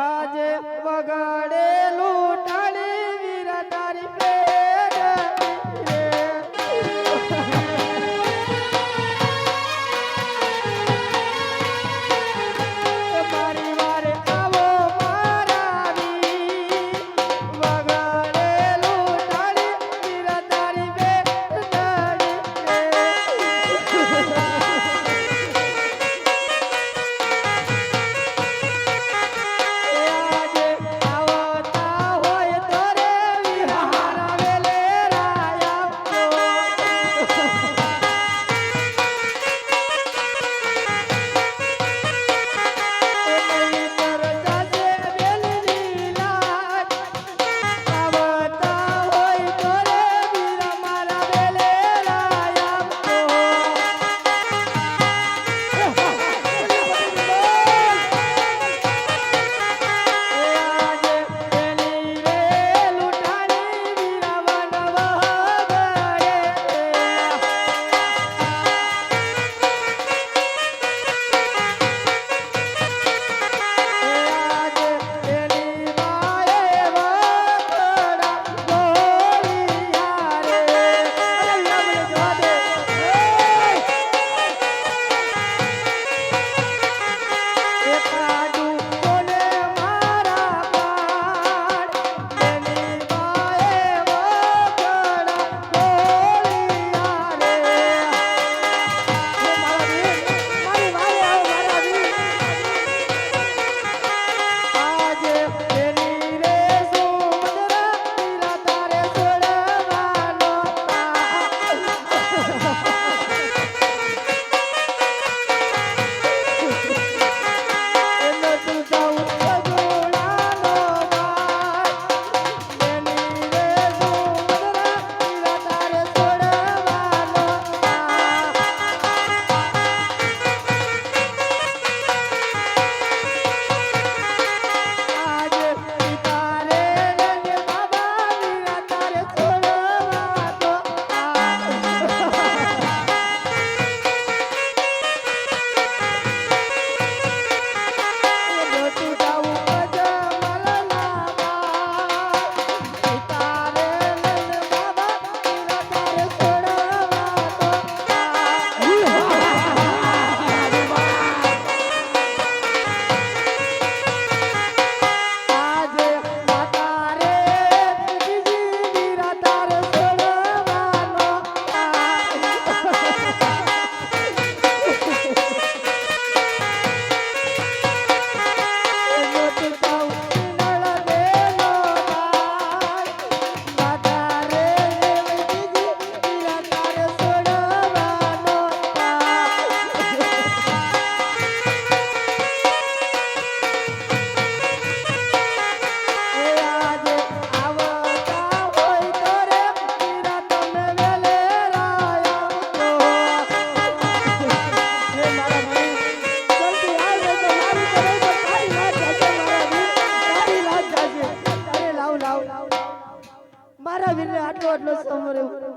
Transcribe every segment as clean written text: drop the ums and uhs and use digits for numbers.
આજે વગાડેલું ટાળી વીર તારી પેડ મારી વારે આવો મારા વીર વગાડેલું ટાળી વીર તારી પેડ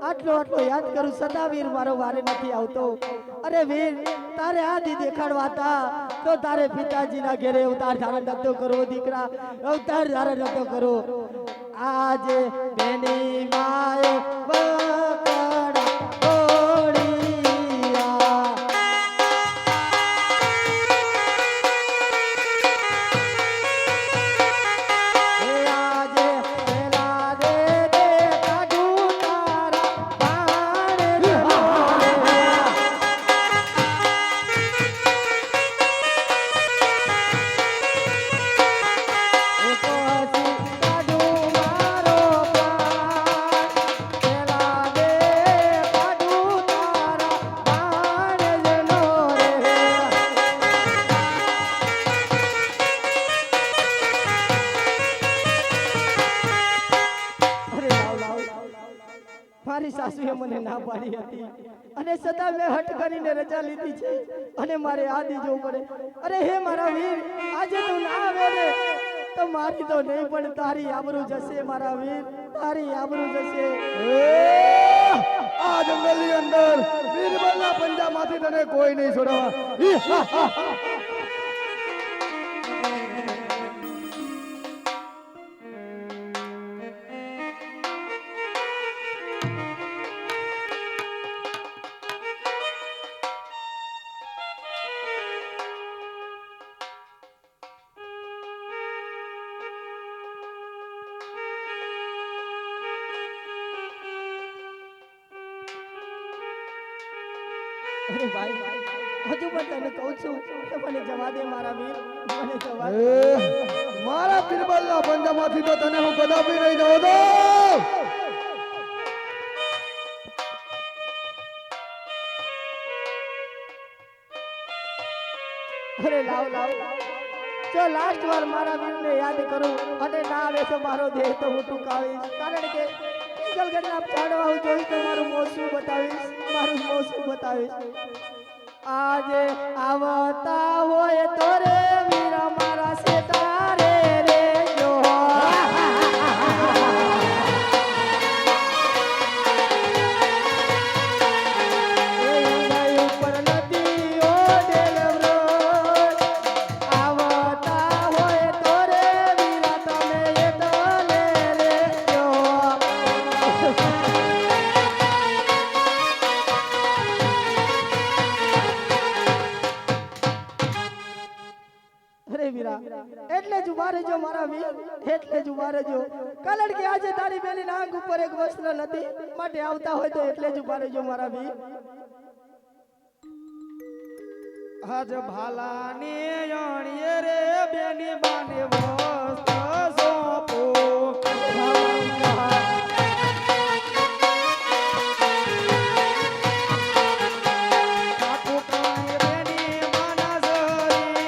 આટલો યાદ કરું સદા વીર મારો વારે નથી આવતો. અરે વીર તારે આદિ દેખાડવાતા તો તારે પિતાજીના ઘરે અવતાર ધારણ નતો કરવો દીકરા, અવતાર ધારણ નતો કરો. આજે બેની માએ મારી સાસુએ મને ના પાડી હતી અને છતાં મેં હટ કરીને રજા લીધી છે અને મારે આદિ જવું પડે. અરે હે મારા વીર, આજે તું ના આવે ને તો મારી તો નહીં પણ તારી આબરૂ જશે મારા વીર, તારી આબરૂ જશે. આ જંગલની અંદર બીરબલના પંજામાંથી તને કોઈ નહીં છોડવા. અરે ભાઈ હજુ પણ તને કહું છું કે મને જવા દે મારા વીર મને જવા દે મારા બિરબલના પંજામાંથી તો તને હું કદાપી નહીં જવા દઉં. અરે લાવ લાવ જો લાસ્ટ વાર મારા વીરને યાદ કરું અને ના આવે તો મારો દેહ તો હું ટૂંકાવીશ કારણ કે પિંગલગઢના ચાડવા હું જોઈશ તો મારું મોસું બતાવીશ મારું મોસું બતાવીશ આજે આવતા હોય તો રે વીરા મારા સેતારે રે જો ઉપર નદીઓ ડેલવરો આવતા હોય તો રે વીરા તમે એટલે રે જો અરે વીરા એટલે જ ઉભા રહેજો મારા વીર એટલે જ ઉભા રહેજો કારણ કે આજે તારી બેની આંખ ઉપર એક વસ્ત્ર નથી માટે આવતા હોય તો એટલે જ ઉભા રહેજો મારા વીર આજ ભાલાની અણીએ રે બેની બાને વસ્ત્ર સોંપો કાકુ કાંઈ બેની માના ઝરી.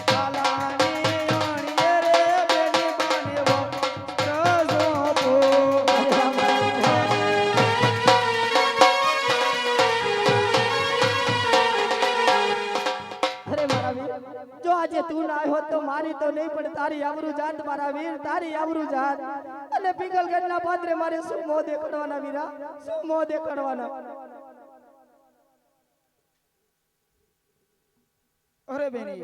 ભાલાની અણીએ રે બેની બાને વસ્ત્ર સોંપો. અરે મારા વીર જો આજે તું ના આવ્યો તો મારી તો નહીં પણ તારી આબરૂ જાત મારા વીર તારી આબરૂ જાત અને પિંગલગઢના પાદરે મારે શું મોં દેખાડવાના વીરા શું મોં દેખાડવાના અરે બેની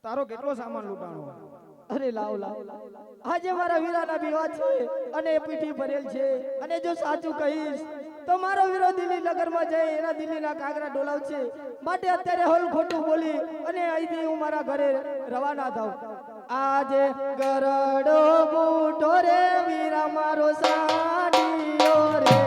તારો કેટલો સામાન લૂંટાણો. અરે લાવ લાવ આજે મારા વીરાના વિવાહ છે અને એ પીઠી ભરેલ છે અને જો સાચું કહીશ તો મારો વીરો દિલ્હી નગરમાં જઈ એના દિલ્હીના કાગરા ડોલાવશે માટે અત્યારે હોલ ખોટું બોલી અને અહીંથી હું મારા ઘરે રવાના થાઉં આજે ગરડો બૂટો રે વીરા મારો સાડીઓ રે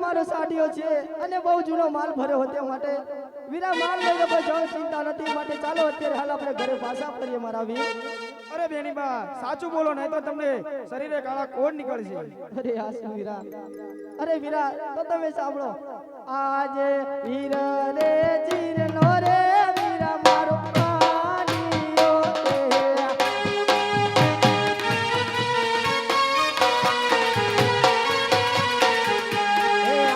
અને બહુ જૂનો માલ ભર્યો હતો માટે વીરા માલ લઈને કોઈ જણ ચિંતા નથી માટે ચાલો અત્યારે હાલ આપણે ઘરે પાછા ફરીએ મારા વીર અરે બેની બા સાચું બોલો નહીં તો તમને શરીરે કાળા કોડ નીકળશે. અરે હાસુ વીરા અરે વીરા તો તમે સાંભળો આજે વીર રે ચીર નો રે વીરા મારો પ્રાણીઓ તે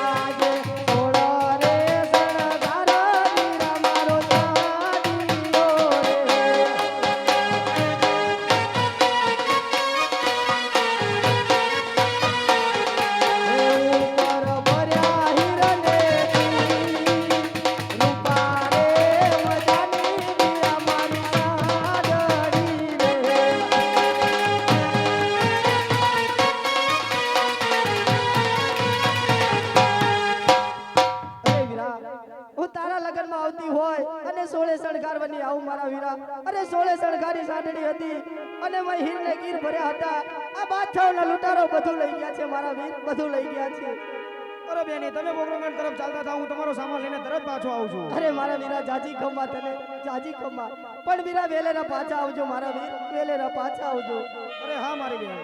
આજે છોડો રે સણગારો વીરા મારો સાડીઓ રે ઉપર ભર્યા હિરણેથી રૂપા રે મજાની વીરા મારી સાડડી રે અરે વીરા હું તારા લગનમાં આવતી હોય અને સોળે શણગારવાની આવું મારા વીરા અરે સોળે શણગારી સાડડી હતી અને મેં હીરને ગીર ભર્યા હતા આ બાદશાહોના લૂંટારો બધું લઈ ગયા છે મારા વીર બધું લઈ ગયા છે અરે બેની તમે બોગરોગણ તરફ ચાલતા થાઓ, હું તમારો સામાન લઈને તરત પાછો આવું છું. અરે મારા વીરા જાજી ખંભા તને જાજી ખંભા પણ વીરા વેલેરા પાછા આવજો મારા વીર વેલેરા પાછા આવજો અરે હા મારી બેન.